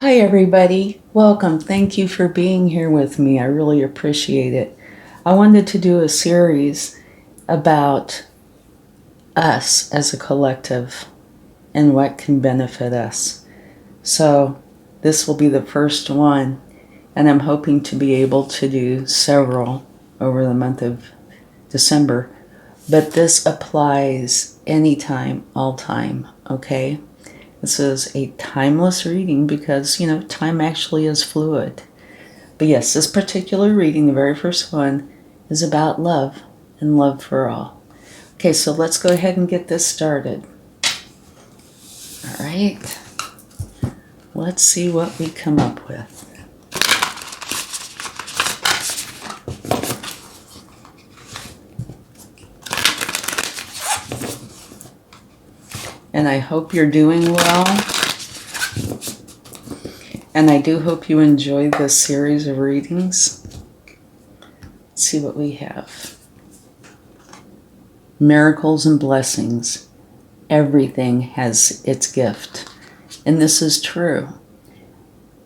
Hi, everybody. Welcome. Thank you for being here with me. I really appreciate it. I wanted to do a series about us as a collective and what can benefit us. So, this will be the first one, and I'm hoping to be able to do several over the month of December. But this applies anytime, all time, okay? This is a timeless reading because, time actually is fluid. But yes, this particular reading, the very first one, is about love and love for all. Okay, so let's go ahead and get this started. All right. Let's see what we come up with. And I hope you're doing well. And I do hope you enjoy this series of readings. Let's see what we have. Miracles and blessings. Everything has its gift. And this is true.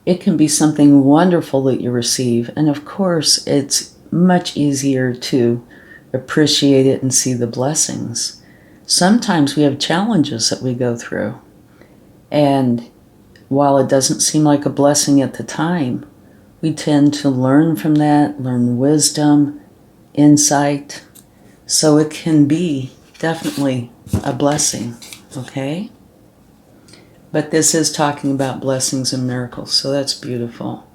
It can be something wonderful that you receive. And of course, it's much easier to appreciate it and see the blessings. Sometimes we have challenges that we go through. And while it doesn't seem like a blessing at the time, we tend to learn from that, learn wisdom, insight. So it can be definitely a blessing, okay? But this is talking about blessings and miracles, so that's beautiful.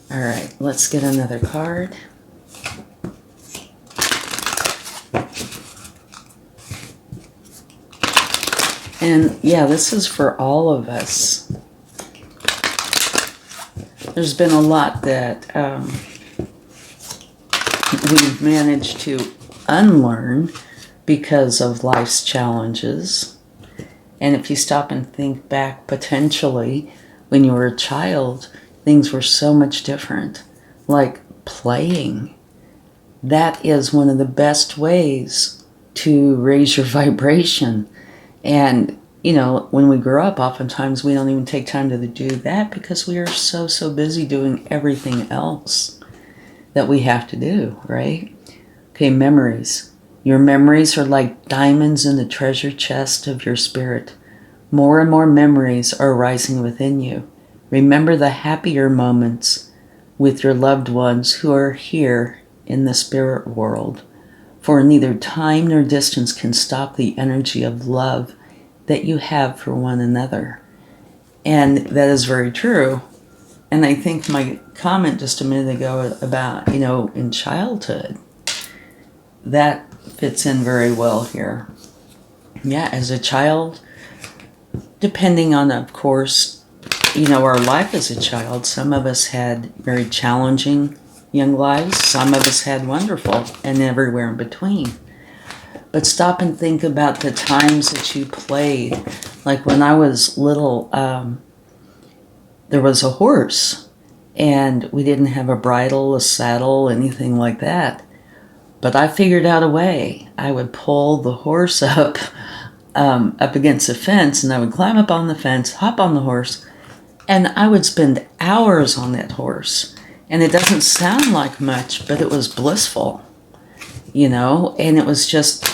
All right, let's get another card. And yeah, this is for all of us. There's been a lot that we've managed to unlearn because of life's challenges. And if you stop and think back, potentially, when you were a child, things were so much different. Like playing. That is one of the best ways to raise your vibration. And, when we grow up, oftentimes we don't even take time to do that because we are so busy doing everything else that we have to do, right? Okay, memories. Your memories are like diamonds in the treasure chest of your spirit. More and more memories are rising within you. Remember the happier moments with your loved ones who are here in the spirit world. For neither time nor distance can stop the energy of love that you have for one another. And that is very true. And I think my comment just a minute ago about, in childhood, that fits in very well here. Yeah, as a child, depending on, of course, our life as a child, some of us had very challenging young lives. Some of us had wonderful, and everywhere in between. But stop and think about the times that you played. Like when I was little, there was a horse, and we didn't have a bridle, a saddle, anything like that. But I figured out a way. I would pull the horse up against a fence, and I would climb up on the fence, hop on the horse, and I would spend hours on that horse. And it doesn't sound like much, but it was blissful, and it was just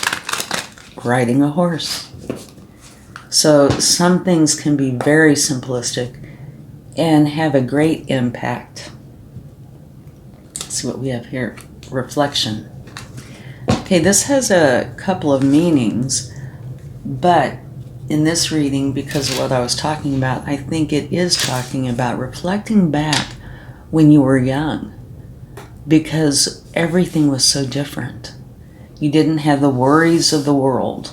riding a horse. So some things can be very simplistic and have a great impact. Let's see what we have here. Reflection. Okay, this has a couple of meanings, but in this reading, because of what I was talking about, I think it is talking about reflecting back when you were young, because everything was so different. You didn't have the worries of the world.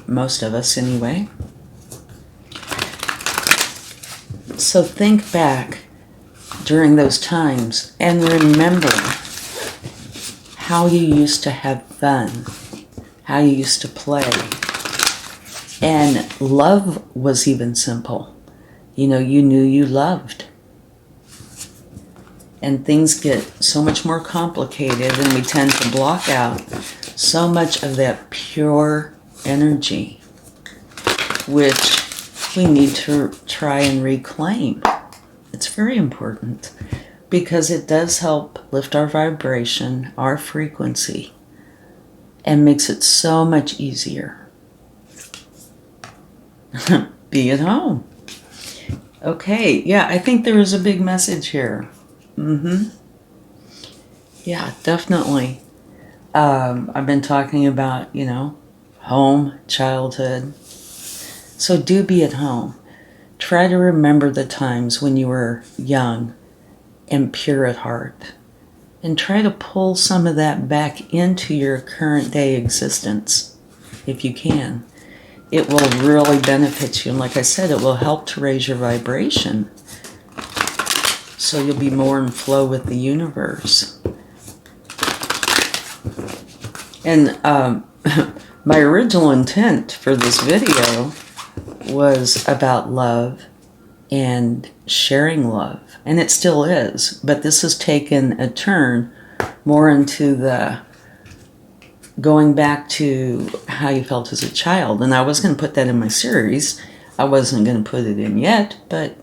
Most of us, anyway. So think back during those times and remember how you used to have fun, how you used to play. And love was even simple. You knew you loved. And things get so much more complicated, and we tend to block out so much of that pure energy, which we need to try and reclaim. It's very important because it does help lift our vibration, our frequency, and makes it so much easier. Be at home. Okay, yeah, I think there is a big message here. Yeah, definitely. I've been talking about, home, childhood. So do be at home. Try to remember the times when you were young and pure at heart. And try to pull some of that back into your current day existence, if you can. It will really benefit you. And like I said, it will help to raise your vibration. So you'll be more in flow with the universe. And my original intent for this video was about love and sharing love. And it still is. But this has taken a turn more into the going back to how you felt as a child. And I was going to put that in my series. I wasn't going to put it in yet, but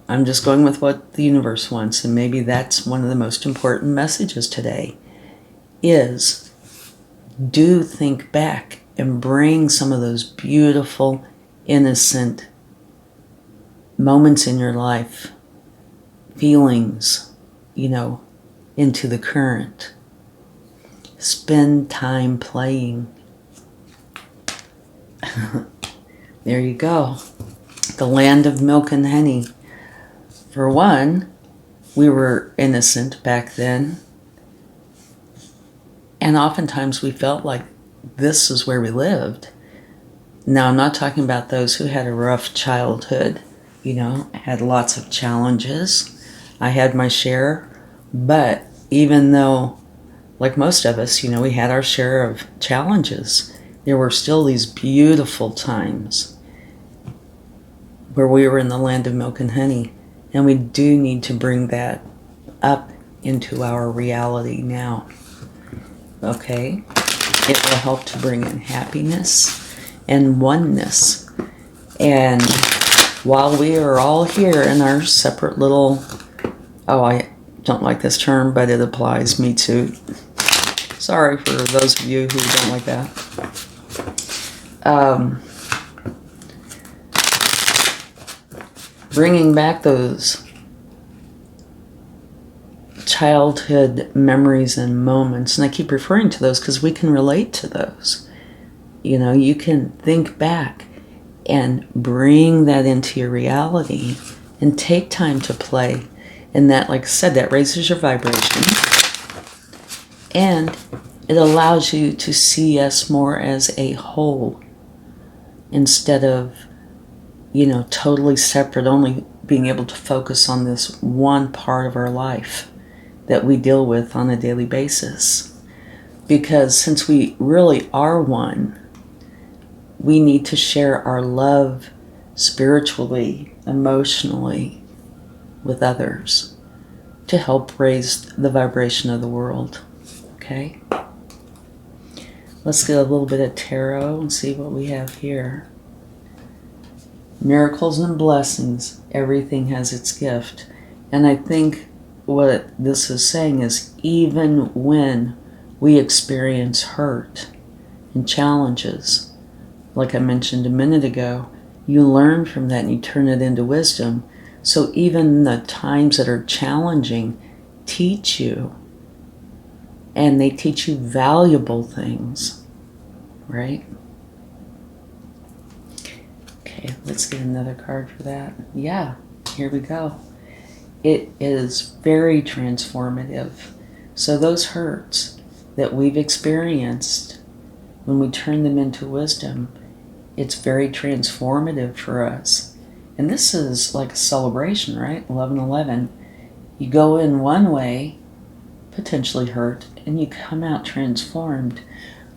I'm just going with what the universe wants. And maybe that's one of the most important messages today is do think back and bring some of those beautiful, innocent moments in your life, feelings, into the current. Spend time playing. There you go. The land of milk and honey. For one, we were innocent back then. And oftentimes we felt like this is where we lived. Now, I'm not talking about those who had a rough childhood, had lots of challenges. I had my share. But even though, like most of us, we had our share of challenges, there were still these beautiful times where we were in the land of milk and honey. And we do need to bring that up into our reality now. Okay? It will help to bring in happiness and oneness. And while we are all here in our separate little, I don't like this term, but it applies, me too. Sorry for those of you who don't like that. Bringing back those childhood memories and moments, and I keep referring to those because we can relate to those. You can think back and bring that into your reality and take time to play. And that, like I said, that raises your vibration. And it allows you to see us more as a whole instead of, totally separate, only being able to focus on this one part of our life that we deal with on a daily basis. Because since we really are one, we need to share our love spiritually, emotionally with others to help raise the vibration of the world. Okay? Let's get a little bit of tarot and see what we have here. Miracles and blessings. Everything has its gift. And I think what this is saying is even when we experience hurt and challenges, like I mentioned a minute ago, you learn from that and you turn it into wisdom. So even the times that are challenging teach you, and they teach you valuable things, right? Okay, let's get another card for that. Yeah, here we go. It is very transformative. So those hurts that we've experienced, when we turn them into wisdom, it's very transformative for us. And this is like a celebration, right? 11/11. You go in one way, potentially hurt, and you come out transformed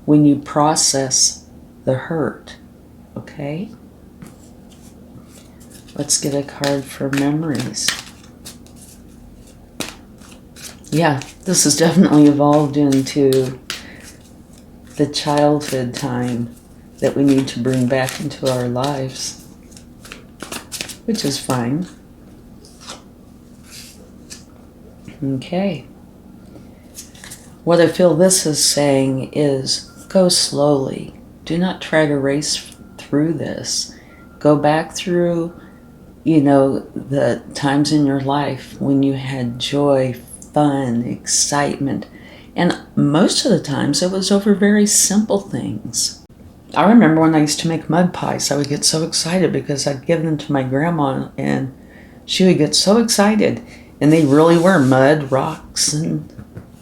when you process the hurt. Okay? Let's get a card for memories. Yeah, this has definitely evolved into the childhood time that we need to bring back into our lives. which is fine. Okay. What I feel this is saying is go slowly. Do not try to race through this. Go back through, the times in your life when you had joy, fun, excitement. And most of the times it was over very simple things. I remember when I used to make mud pies, I would get so excited because I'd give them to my grandma and she would get so excited. And they really were mud, rocks, and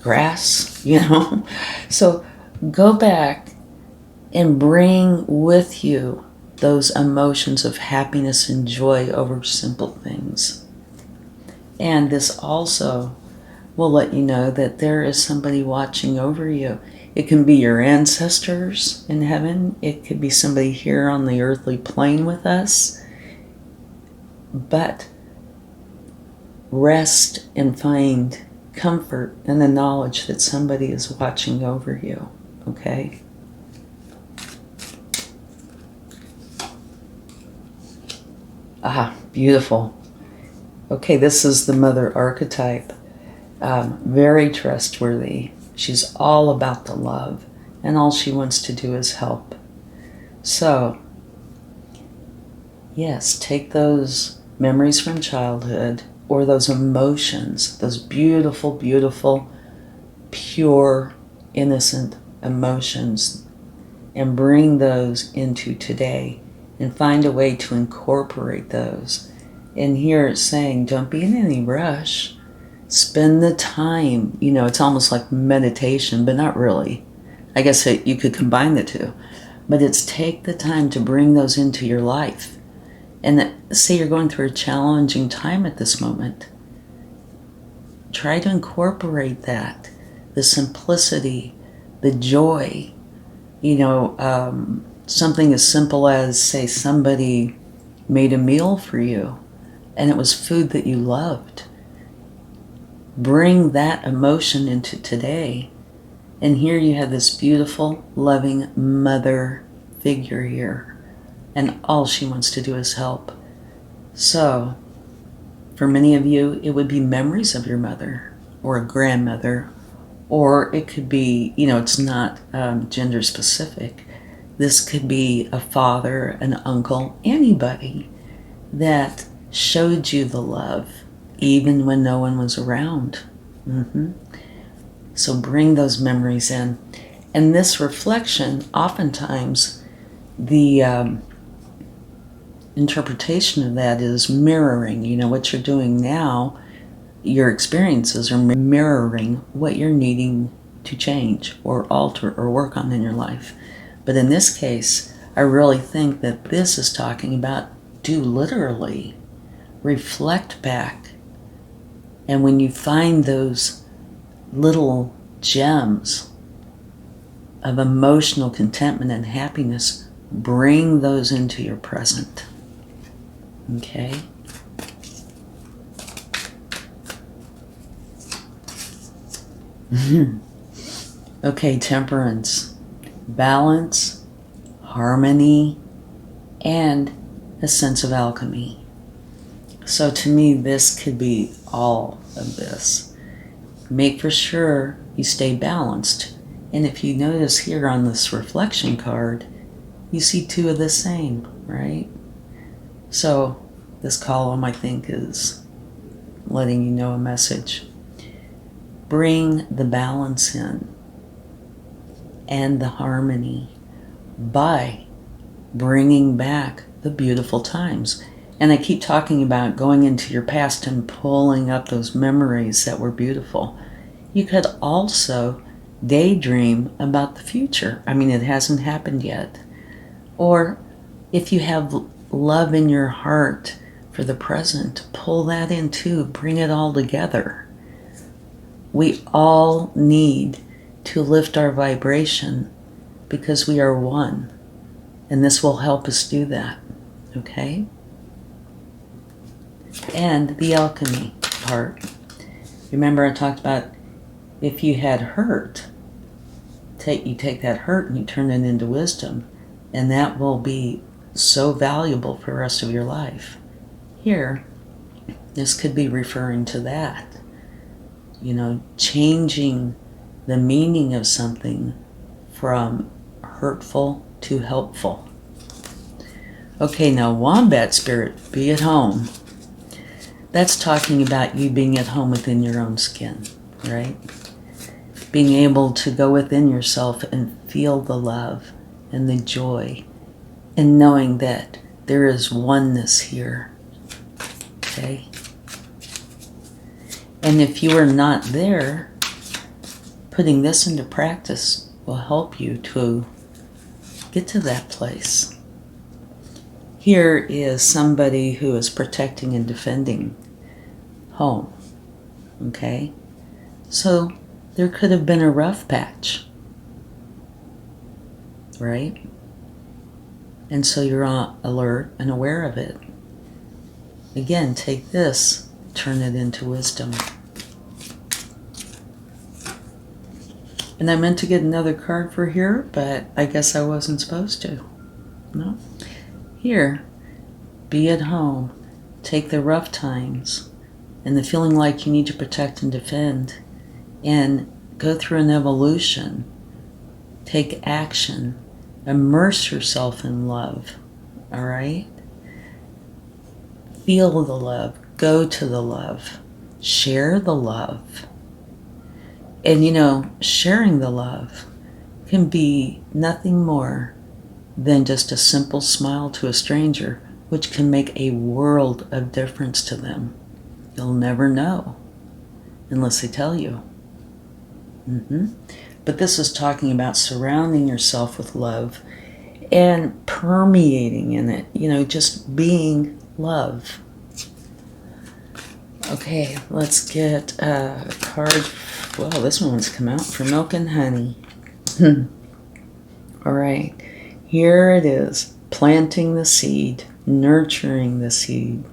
grass, So go back and bring with you those emotions of happiness and joy over simple things. And this also will let you know that there is somebody watching over you. It can be your ancestors in heaven. It could be somebody here on the earthly plane with us. But rest and find comfort in the knowledge that somebody is watching over you, okay? Beautiful. Okay, this is the mother archetype. Very trustworthy. She's all about the love, and all she wants to do is help. So, yes, take those memories from childhood, or those emotions, those beautiful, beautiful, pure, innocent emotions, and bring those into today and find a way to incorporate those. And here it's saying, don't be in any rush. Spend the time. It's almost like meditation, but not really. I guess you could combine the two. But it's take the time to bring those into your life. And say you're going through a challenging time at this moment. Try to incorporate that, the simplicity, the joy. Something as simple as, say, somebody made a meal for you and it was food that you loved. Bring that emotion into today. And here you have this beautiful, loving mother figure here. And all she wants to do is help. So, for many of you, it would be memories of your mother or a grandmother, or it could be, it's not gender specific. This could be a father, an uncle, anybody that showed you the love, even when no one was around. So bring those memories in. And this reflection, oftentimes, the interpretation of that is mirroring. What you're doing now, your experiences are mirroring what you're needing to change or alter or work on in your life. But in this case, I really think that this is talking about do literally reflect back. And when you find those little gems of emotional contentment and happiness, bring those into your present. Okay? Okay, temperance. Balance, harmony, and a sense of alchemy. So to me, this could be all of this. Make for sure you stay balanced. And if you notice here on this reflection card, you see two of the same, right? So this column, I think, is letting you know a message. Bring the balance in and the harmony by bringing back the beautiful times. And I keep talking about going into your past and pulling up those memories that were beautiful. You could also daydream about the future. I mean, it hasn't happened yet. Or if you have love in your heart for the present, pull that in too. Bring it all together. We all need to lift our vibration because we are one. And this will help us do that. Okay? And the alchemy part. Remember I talked about if you had hurt, you take that hurt and you turn it into wisdom. And that will be so valuable for the rest of your life. here, this could be referring to that. Changing the meaning of something from hurtful to helpful. Okay, now Wombat Spirit, be at home. That's talking about you being at home within your own skin, right? Being able to go within yourself and feel the love and the joy and knowing that there is oneness here, okay? And if you are not there, putting this into practice will help you to get to that place. Here is somebody who is protecting and defending home, okay? So there could have been a rough patch, right? And so you're on alert and aware of it. Again, take this, turn it into wisdom. And I meant to get another card for here, but I guess I wasn't supposed to. No. Here, be at home. Take the rough times and the feeling like you need to protect and defend and go through an evolution. Take action. Immerse yourself in love. All right? Feel the love. Go to the love. Share the love. And sharing the love can be nothing more than just a simple smile to a stranger, which can make a world of difference to them. You'll never know unless they tell you. But this is talking about surrounding yourself with love and permeating in it, just being love. Okay, let's get a card. Well, this one's come out for milk and honey. All right, here it is. Planting the seed, nurturing the seed,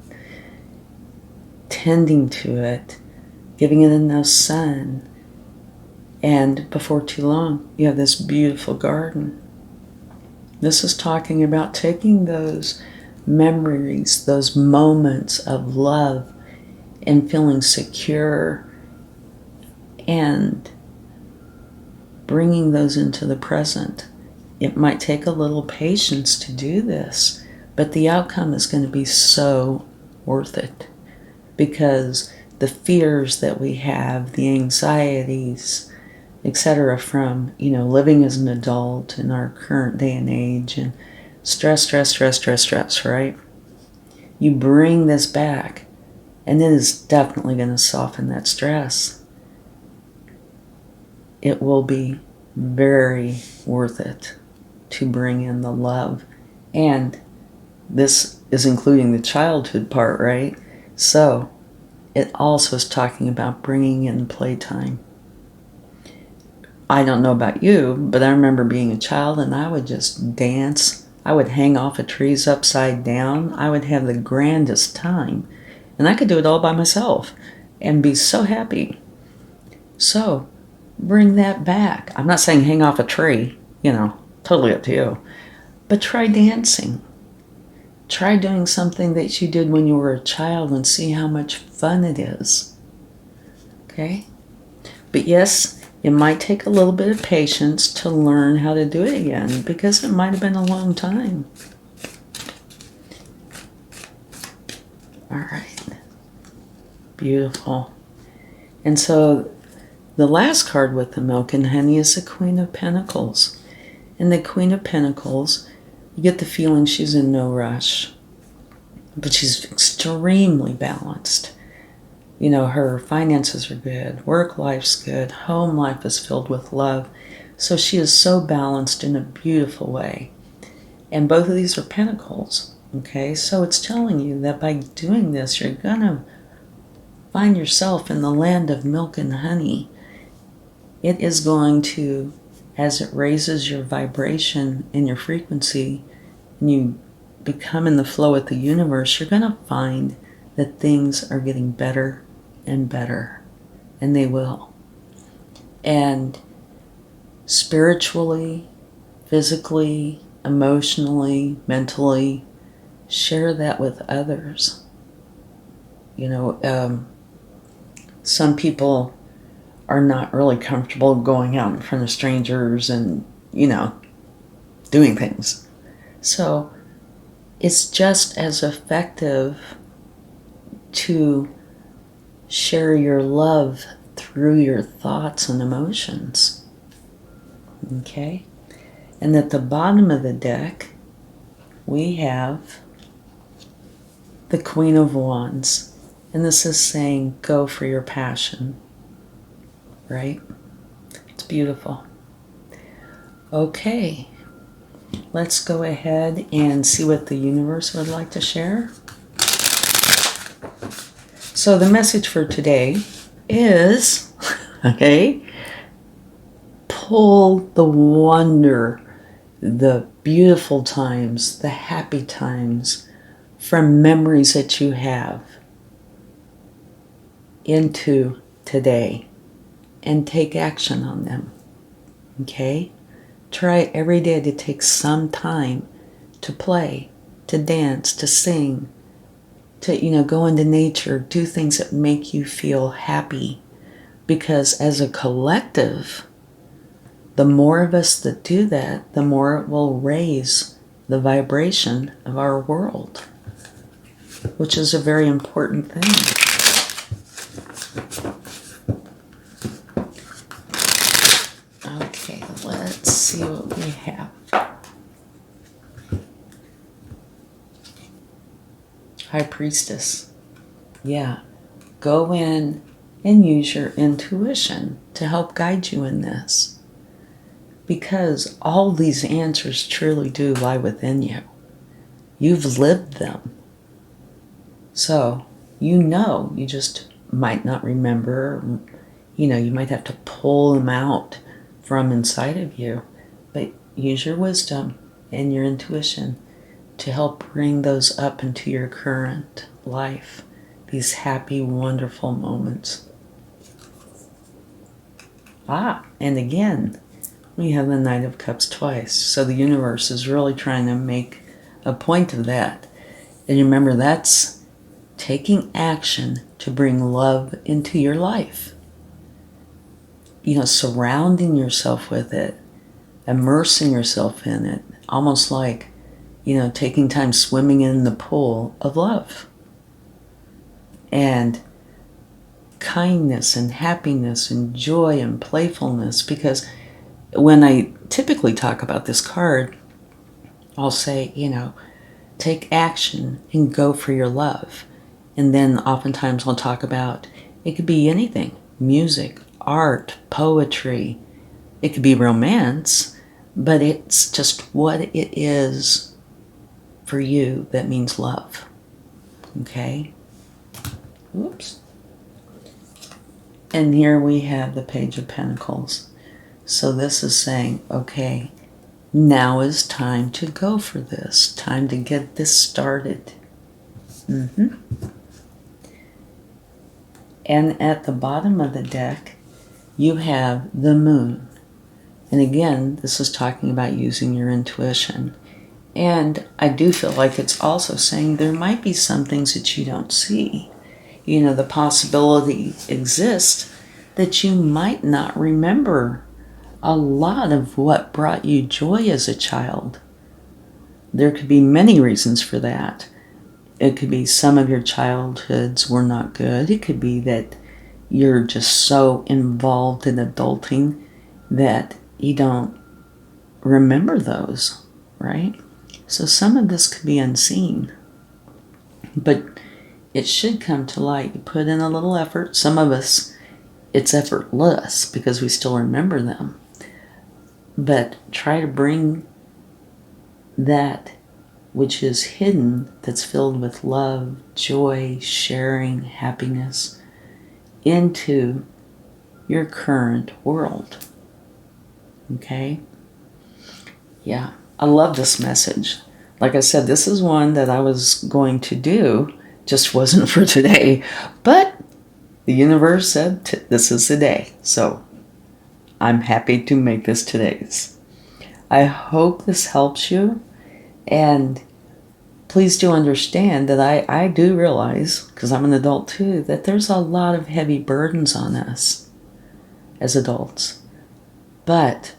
tending to it, giving it enough sun. And before too long, you have this beautiful garden. This is talking about taking those memories, those moments of love and feeling secure and bringing those into the present. It might take a little patience to do this, but the outcome is going to be so worth it because the fears that we have, the anxieties, etc., from living as an adult in our current day and age, and stress, right? You bring this back, and it is definitely going to soften that stress. It will be very worth it to bring in the love, and this is including the childhood part, right? So it also is talking about bringing in playtime. I don't know about you, but I remember being a child and I would just dance. I would hang off of trees upside down. I would have the grandest time. And I could do it all by myself and be so happy. So bring that back. I'm not saying hang off a tree, totally up to you. But try dancing. Try doing something that you did when you were a child and see how much fun it is. Okay? But yes, it might take a little bit of patience to learn how to do it again because it might have been a long time. All right. Beautiful. And so the last card with the milk and honey is the Queen of Pentacles. And the Queen of Pentacles, you get the feeling she's in no rush, but she's extremely balanced. Her finances are good, work life's good, home life is filled with love. So she is so balanced in a beautiful way. And both of these are pentacles, okay? So it's telling you that by doing this, you're going to find yourself in the land of milk and honey. It is going to, as it raises your vibration and your frequency, and you become in the flow with the universe, you're going to find that things are getting better and better, and they will. And spiritually, physically, emotionally, mentally, share that with others. Some people are not really comfortable going out in front of strangers and, doing things. So it's just as effective to share your love through your thoughts and emotions. Okay? And at the bottom of the deck, we have the Queen of Wands. And this is saying, go for your passion. Right? It's beautiful. Okay. Let's go ahead and see what the universe would like to share. So the message for today is, pull the wonder, the beautiful times, the happy times from memories that you have into today and take action on them. Okay? Try every day to take some time to play, to dance, to sing, to, go into nature, do things that make you feel happy. Because as a collective, the more of us that do that, the more it will raise the vibration of our world, which is a very important thing. Okay, let's see what we have. High Priestess. Yeah, go in and use your intuition to help guide you in this. Because all these answers truly do lie within you. You've lived them. So, you just might not remember. You might have to pull them out from inside of you. But use your wisdom and your intuition to help bring those up into your current life. These happy, wonderful moments. And again, we have the Knight of Cups twice. So the universe is really trying to make a point of that. And remember, that's taking action to bring love into your life. Surrounding yourself with it, immersing yourself in it, almost like, taking time swimming in the pool of love. And kindness and happiness and joy and playfulness, because when I typically talk about this card, I'll say, take action and go for your love. And then oftentimes I'll talk about, it could be anything, music, art, poetry, it could be romance, but it's just what it is for you that means love. Okay? Oops. And here we have the Page of Pentacles. So this is saying, okay, now is time to go for this. Time to get this started. And at the bottom of the deck, you have the Moon. And again, this is talking about using your intuition. And I do feel like it's also saying there might be some things that you don't see. The possibility exists that you might not remember a lot of what brought you joy as a child. There could be many reasons for that. It could be some of your childhoods were not good. It could be that you're just so involved in adulting that you don't remember those, right? So some of this could be unseen. But it should come to light. You put in a little effort. Some of us, it's effortless because we still remember them. But try to bring that which is hidden, that's filled with love, joy, sharing, happiness, into your current world. Okay? Yeah, I love this message. Like I said, this is one that I was going to do, just wasn't for today. But the universe said this is the day. So I'm happy to make this today's. I hope this helps you. And please do understand that I do realize, because I'm an adult too, that there's a lot of heavy burdens on us as adults. But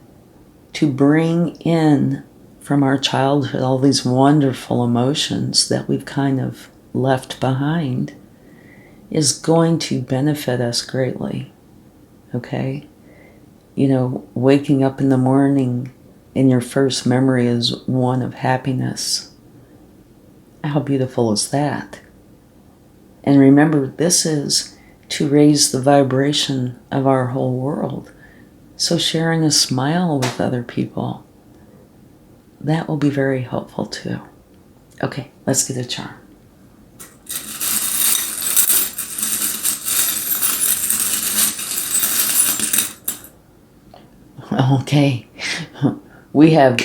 to bring in from our childhood all these wonderful emotions that we've kind of left behind is going to benefit us greatly. Okay? You know, waking up in the morning and your first memory is one of happiness. How beautiful is that? And remember, this is to raise the vibration of our whole world. So sharing a smile with other people, that will be very helpful too. Okay, let's get a charm. Okay, we have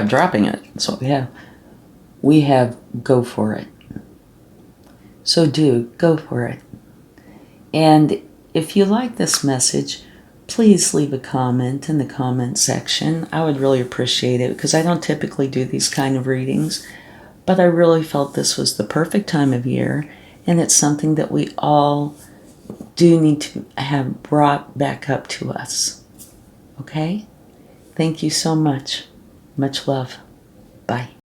dropping it. That's what we have. We have go for it. So go for it. And if you like this message, please leave a comment in the comment section. I would really appreciate it, because I don't typically do these kind of readings, but I really felt this was the perfect time of year, and it's something that we all do need to have brought back up to us. Okay? Thank you so much. Much love. Bye.